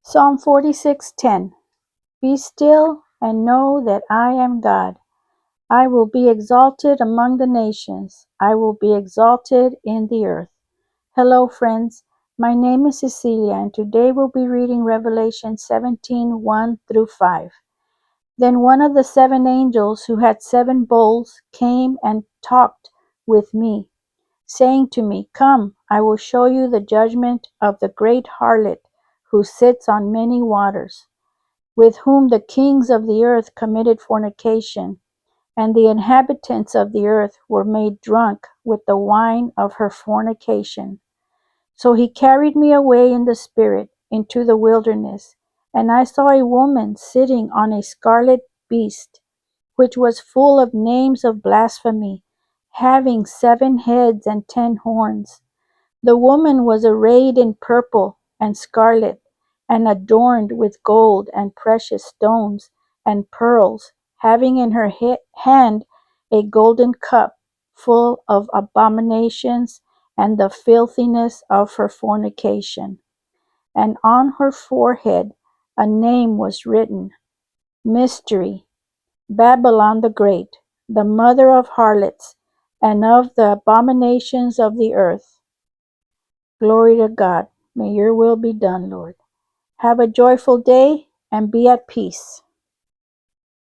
Psalm 46:10. Be still and know that I am God. I will be exalted among the nations. I will be exalted in the earth. Hello, friends. My name is Cecilia, and today we'll be reading Revelation 17:1 through 5. Then one of the seven angels who had seven bowls came and talked with me, saying to me, Come, I will show you the judgment of the great harlot who sits on many waters, with whom the kings of the earth committed fornication, and the inhabitants of the earth were made drunk with the wine of her fornication. So he carried me away in the spirit into the wilderness, and I saw a woman sitting on a scarlet beast, which was full of names of blasphemy, having 7 heads and 10 horns. The woman was arrayed in purple and scarlet, and adorned with gold and precious stones and pearls, having in her hand a golden cup full of abominations and the filthiness of her fornication. And on her forehead a name was written, Mystery, Babylon the Great, the mother of harlots and of the abominations of the earth. Glory to God. May your will be done, Lord. Have a joyful day and be at peace.